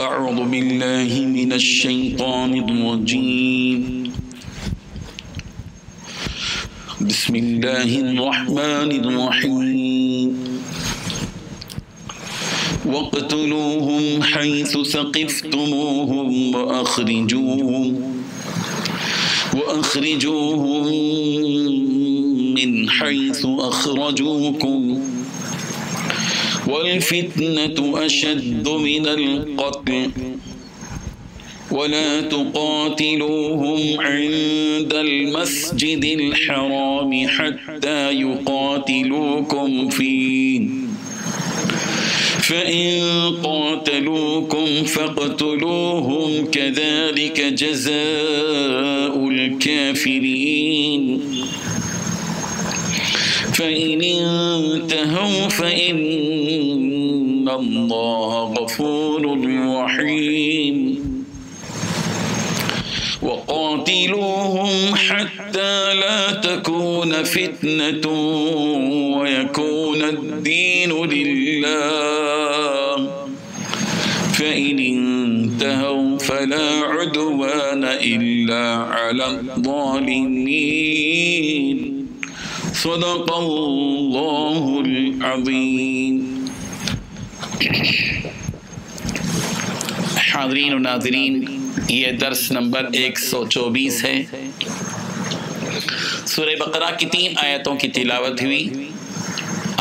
أعوذ بالله من الشيطان الرجيم بسم الله الرحمن الرحيم واقتلوهم حيث ثقفتموهم وأخرجوهم من حيث أخرجوكم والفتنة أشد من القتل ولا تقاتلوهم عند المسجد الحرام حتى يقاتلوكم فيه فإن قاتلوكم فاقتلوهم كذلك جزاء الكافرين فإن انتهوا فإن الله غفور رحيم وقاتلوهم حتى لا تكون فتنة ويكون الدين لله فإن انتهوا فلا عدوان إلا على الظالمين صدق اللہ العظیم۔ حاضرین و ناظرین، یہ درس نمبر 124 ہے۔ سورہ بقرہ کی 3 آیتوں کی تلاوت ہوئی۔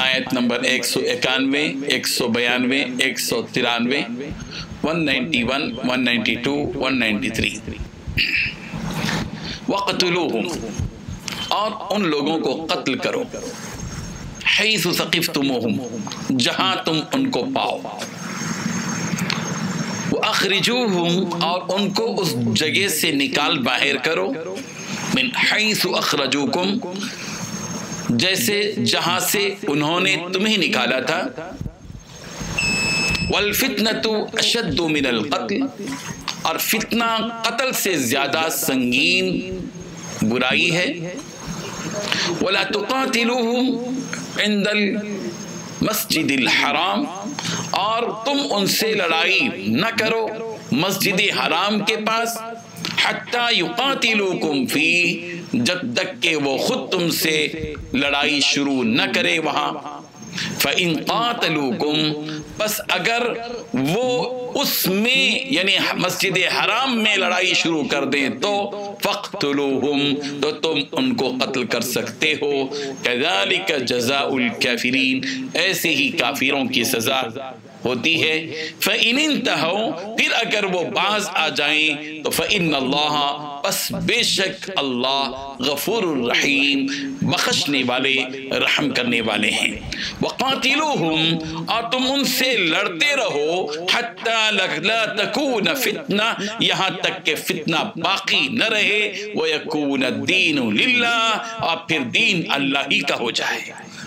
آیت نمبر 191، 192، 193، 191، 192، 193۔ وَقْتُلُوهُمْ، اور ان لوگوں کو قتل کرو، حیث ثقفتموہم، جہاں تم ان کو پاؤ، وَأَخْرِجُوهُمْ، اور ان کو اس جگہ سے نکال باہر کرو، من حیث اخرجوکم، جیسے جہاں سے انہوں نے تمہیں نکالا تھا، وَالْفِتْنَةُ أَشَدُّ مِنَ الْقَتْلِ، اور فتنہ قتل سے زیادہ سنگین برائی ہے، وَلَا تُقَاتِلُوهُمْ عِنْدَ الْمَسْجِدِ الْحَرَامِ، اور تم ان سے لڑائی نہ کرو مسجد حرام کے پاس، حَتَّى يُقَاتِلُوكُمْ فِيهِ، جب تک کہ وہ خود تم سے لڑائی شروع نہ کرے وہاں، فَإِن قَاتَلُوكُمْ، پس اگر وہ اس میں یعنی مسجد حرام میں لڑائی شروع کر دیں تو فَاقْتُلُوهُمْ، تو تم ان کو قتل کر سکتے ہو، كَذَلِكَ جَزَاءُ الْكَافِرِينَ، ایسے ہی کافروں کی سزا ہوتی ہے۔ فَإِنِ انْتَهَوْا، پھر اگر وہ باز آ جائیں تو فَإِنَّ اللَّهَ، پس بے شک اللہ غفور الرحیم، بخشنے والے رحم کرنے والے ہیں۔ وَقَاتِلُوهُمْ، اور تم ان سے لڑتے رہو، حَتَّى لَا تَكُونَ فِتْنَةً، یہاں تک کہ فتنہ باقی نہ رہے، وَيَكُونَ الدِّينُ لِلَّهِ، اور پھر دین اللہ ہی کا ہو جائے۔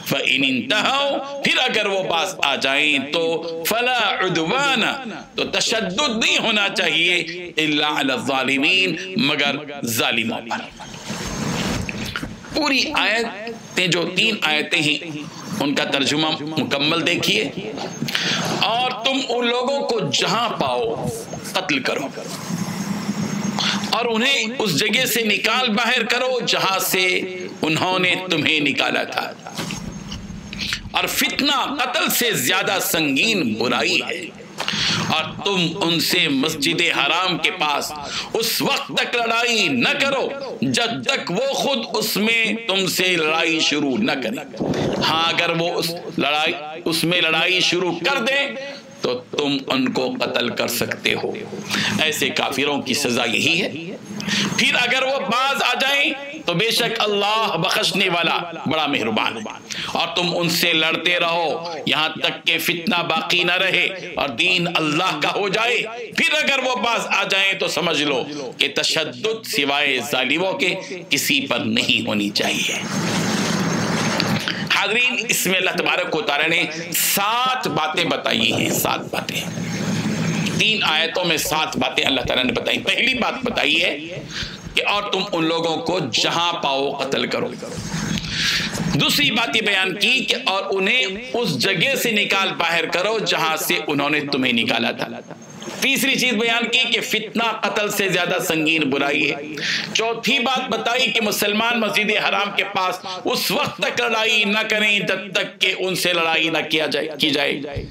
فَإِنِ انْتَهَوْا، پھر اگر وہ باز آ جائیں تو فَلَا عُدْوَانَ، تو تشدد نہیں ہونا چاہیے، إِلَّا عَلَى الظَّالِمِينَ، مگر ظالموں پر۔ پوری آیتیں جو 3 آیتیں ہیں ان کا ترجمہ مکمل دیکھیے۔ اور تم ان لوگوں کو جہاں پاؤ قتل کرو، اور انہیں اس جگہ سے نکال باہر کرو جہاں سے انہوں نے تمہیں نکالا تھا، اور فتنہ قتل سے زیادہ سنگین برائی ہے، اور تم ان سے مسجد حرام کے پاس اس وقت تک لڑائی نہ کرو جب تک وہ خود اس میں تم سے لڑائی شروع نہ کرے۔ ہاں اگر وہ اس میں لڑائی شروع کر دیں تو تم ان کو قتل کر سکتے ہو، ایسے کافروں کی سزا یہی ہے۔ پھر اگر وہ باز آ جائیں تو بے شک اللہ بخشنے والا بڑا مہربان ہے، اور تم ان سے لڑتے رہو یہاں تک کہ فتنہ باقی نہ رہے اور دین اللہ کا ہو جائے۔ پھر اگر وہ باز آ جائیں تو سمجھ لو کہ تشدد سوائے ظالموں کے کسی پر نہیں ہونی چاہیے۔ حاضرین، اس میں اللہ تبارک و تعالی نے 7 باتیں بتائی ہیں، 7 باتیں، 3 آیتوں میں 7 باتیں اللہ تعالیٰ نے بتائی۔ پہلی بات بتائی ہے کہ اور تم ان لوگوں کو جہاں پاؤ قتل کرو۔ دوسری بات یہ بیان کی کہ اور انہیں اس جگہ سے نکال باہر کرو جہاں سے انہوں نے تمہیں نکالا تھا۔ تیسری چیز بیان کی کہ فتنہ قتل سے زیادہ سنگین برائی ہے۔ چوتھی بات بتائی کہ مسلمان مسجد حرام کے پاس اس وقت تک لڑائی نہ کریں جب تک کہ ان سے لڑائی نہ کی جائے۔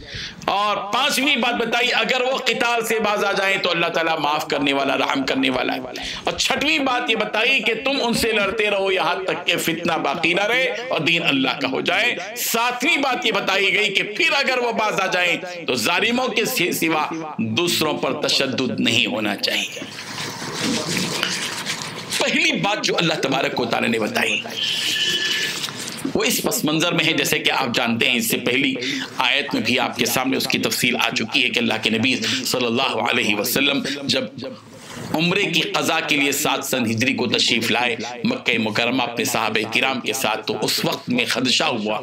اور پانچویں بات بتائی اگر وہ قتال سے باز آ جائیں تو اللہ تعالیٰ معاف کرنے والا، رحم کرنے والا ہے۔ اور چھٹویں بات یہ بتائی کہ تم ان سے لڑتے رہو یہاں تک کہ فتنہ باقی نہ رہے اور دین اللہ کا ہو جائے۔ ساتویں بات یہ بتائی گئی کہ پھر اگر وہ باز آ جائیں تو ظالموں کے سوا دوسروں پر تشدد نہیں ہونا چاہیے۔ پہلی بات جو اللہ تبارک و تعالی نے بتائی وہ اس پس منظر میں ہے، جیسے کہ آپ جانتے ہیں اس سے پہلی آیت میں بھی آپ کے سامنے اس کی تفصیل آ چکی ہے کہ اللہ کے نبی صلی اللہ علیہ وسلم جب عمرے کی قضاء کے لیے 7 سن ہجری کو تشریف لائے مکہ مکرمہ اپنے صحابہ کرام کے ساتھ، تو اس وقت میں خدشہ ہوا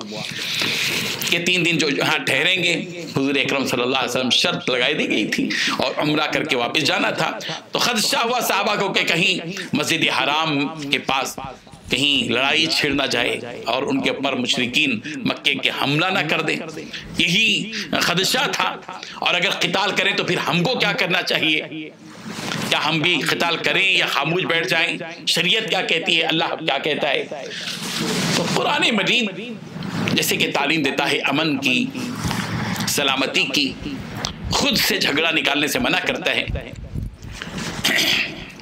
کہ 3 دن جو یہاں ٹھہریں گے، حضور اکرم صلی اللہ علیہ وسلم شرط لگائی دی گئی تھی اور عمرہ کر کے واپس جانا تھا، تو خدشہ ہوا صحابہ کو کہ کہیں مسجد حرام کے پاس کہیں لڑائی چھڑ نہ جائے اور ان کے اوپر مشرکین مکے کے حملہ نہ کر دیں، یہی خدشہ تھا۔ اور اگر قتال کریں تو پھر ہم کو کیا کرنا چاہیے؟ کیا ہم بھی قتال کریں یا خاموش بیٹھ جائیں؟ شریعت کیا کہتی ہے، اللہ کیا کہتا ہے؟ تو قرآن مجید جیسے کہ تعلیم دیتا ہے امن کی، سلامتی کی، خود سے جھگڑا نکالنے سے منع کرتا ہے۔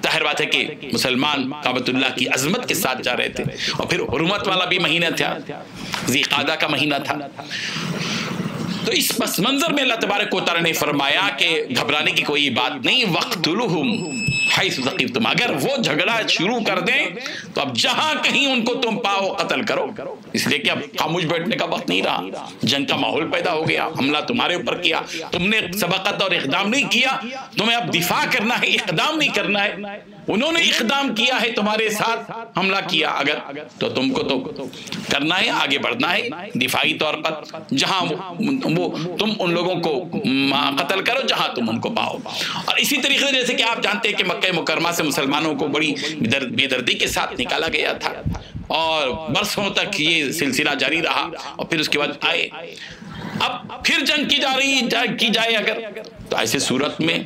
ظاہر بات ہے کہ مسلمان کعبۃ اللہ کی عظمت کے ساتھ جا رہے تھے اور پھر حرمت والا بھی مہینہ تھا، ذی قعدہ کا مہینہ تھا۔ تو اس پس منظر میں اللہ تبارک و تعالی نے فرمایا کہ گھبرانے کی کوئی بات نہیں، وَقْتُلُهُمْ حَيْثُ ثَقِفْتُمْ، اگر وہ جھگڑا شروع کر دیں تو اب جہاں کہیں ان کو تم پاؤ قتل کرو، اس لیے کہ اب خاموش بیٹھنے کا وقت نہیں رہا، جنگ کا ماحول پیدا ہو گیا، حملہ تمہارے اوپر کیا، تم نے سبقت اور اقدام نہیں کیا، تمہیں اب دفاع کرنا ہے، اقدام نہیں کرنا ہے۔ انہوں نے اقدام کیا ہے، تمہارے ساتھ حملہ کیا اگر، تو تم کو تو کرنا ہے، آگے بڑھنا ہے دفاعی طور پر، جہاں وہ تم ان لوگوں کو قتل کرو جہاں تم ان کو پاؤ۔ اور اسی طریقے سے جیسے کہ آپ جانتے ہیں کہ مکہ مکرمہ سے مسلمانوں کو بڑی بے دردی کے ساتھ نکالا گیا تھا اور برسوں تک یہ سلسلہ جاری رہا، اور پھر اس کے بعد آئے، اب پھر جنگ کی جائے اگر، تو ایسے صورت میں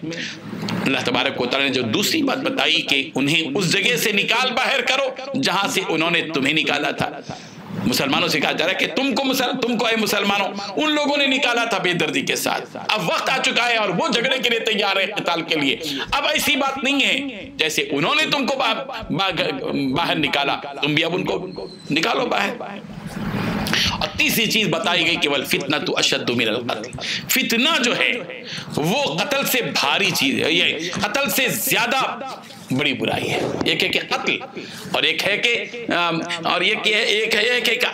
اللہ تبارک و تعالی نے جو دوسری بات بتائی کہ انہیں اس جگہ سے نکال باہر کرو جہاں سے انہوں نے تمہیں نکالا تھا۔ مسلمانوں سے کہا جا رہا ہے کہ تم کو اے مسلمانوں ان لوگوں نے نکالا تھا بے دردی کے ساتھ، اب وقت آ چکا ہے اور وہ جھگڑے کے لیے تیار ہے قتال کے لیے، اب ایسی بات نہیں ہے جیسے انہوں نے تم کو باہر نکالا، تم بھی اب ان کو نکالو باہر۔ اور تیسری چیز بتائی گئی کہ وَالْفِتْنَةُ أَشَدُّ مِنَ الْقَتْلِ، فتنہ جو ہے وہ قتل سے بھاری چیز ہے، یہ قتل سے زیادہ بڑی برائی ہے۔ ایک ہے کہ قتل اور ایک ہے کہ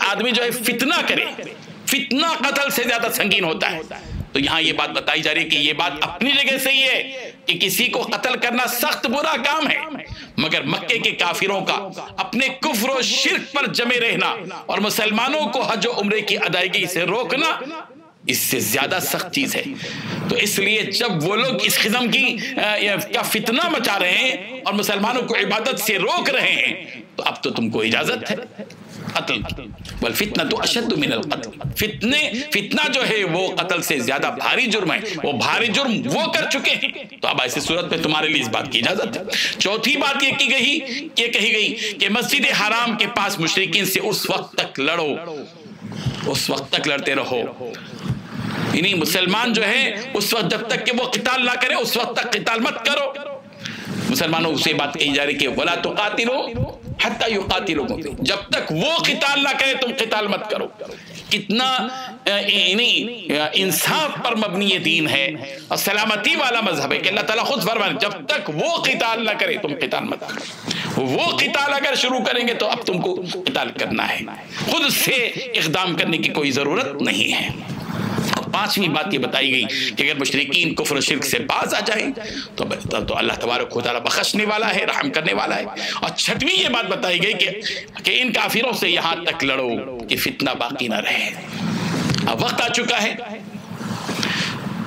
آدمی جو ہے فتنہ کرے، فتنہ قتل سے زیادہ سنگین ہوتا ہے۔ تو یہاں یہ بات بتائی جا رہی ہے کہ یہ بات اپنی جگہ سے ہی ہے کہ کسی کو قتل کرنا سخت برا کام ہے، مگر مکے کے کافروں کا اپنے کفر و شرک پر جمے رہنا اور مسلمانوں کو حج و عمرے کی ادائیگی سے روکنا اس سے زیادہ سخت چیز ہے۔ تو اس لیے جب وہ لوگ اس قسم کا فتنہ مچا رہے ہیں اور مسلمانوں کو عبادت سے روک رہے ہیں تو اب تو تم کو اجازت ہے قتل کی۔ وَالْفِتْنَةُ أَشَدُّ مِنَ الْقَتْلِ، فتنہ جو ہے وہ قتل سے زیادہ بھاری جرم ہے، وہ بھاری جرم وہ کر چکے ہیں، تو اب ایسی صورت میں تمہارے لیے اس بات کی اجازت ہے۔ چوتھی بات یہ کہی گئی کہ مسجد حرام کے پاس مشرکین سے اس وقت تک لڑو، اس وقت تک لڑتے رہو، یعنی مسلمان جو ہے اس وقت جب تک کہ وہ قتال نہ کرے اس وقت تک قتال مت کرو۔ مسلمانوں سے بات کہی جا رہی کہ وَلَا تُقَاتِلُوا حَتَّى يُقَاتِلُوكُمْ، جب تک وہ قتال نہ کرے تم قتال مت کرو۔ کتنا انصاف پر مبنی یہ دین ہے اور سلامتی والا مذہب ہے کہ اللہ تعالیٰ خود فرمائے جب تک وہ قتال نہ کرے تم قتال مت کرو۔ وہ قتال اگر شروع کریں گے تو اب تم کو قتال کرنا ہے، خود سے اقدام کرنے کی کوئی ضرورت نہیں ہے۔ پانچویں بات یہ بتائی گئی کہ اگر مشرکین کفر و شرک سے باز آ جائیں تو اللہ تبارک و تعالیٰ بخشنے والا ہے، رحم کرنے والا ہے۔ اور چھٹویں یہ بات بتائی گئی کہ ان کافروں سے یہاں تک لڑو کہ فتنہ باقی نہ رہے۔ اب وقت آ چکا ہے،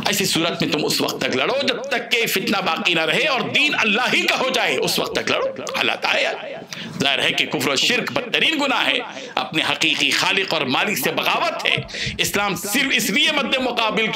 ایسی صورت میں تم اس وقت تک لڑو جب تک کہ فتنہ باقی نہ رہے اور دین اللہ ہی کا ہو جائے، اس وقت تک لڑو۔ حالات آئے ظاہر ہے کہ کفر و شرک بدترین گناہ ہے، اپنے حقیقی خالق اور مالک سے بغاوت ہے۔ اسلام صرف اس لیے مد مقابل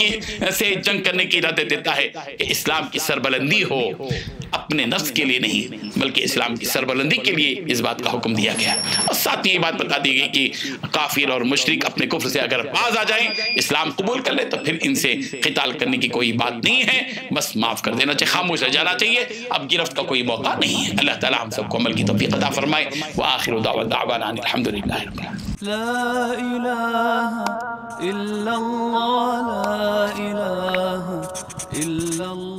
سے جنگ کرنے کی اجازت دیتا ہے کہ اسلام کی سربلندی ہو، اپنے نفس کے لیے نہیں بلکہ اسلام کی سربلندی کے لیے اس بات کا حکم دیا گیا۔ اور ساتھ یہ بات بتا دی گئی کہ کافر اور مشرک اپنے کفر سے اگر باز آ جائیں، اسلام قبول کر لے تو پھر ان سے قتال کرنے کی کوئی بات نہیں ہے، بس معاف کر دینا چاہیے، خاموش رہ جانا چاہیے، اب گرفت کا کوئی موقع نہیں ہے۔ اللہ تعالی ہم سب کو عمل کی توفیق عطا فرمائے۔ وآخر دعوانا الحمدللہ رب العالمین۔ لا إله إلا الله، لا إله إلا الله۔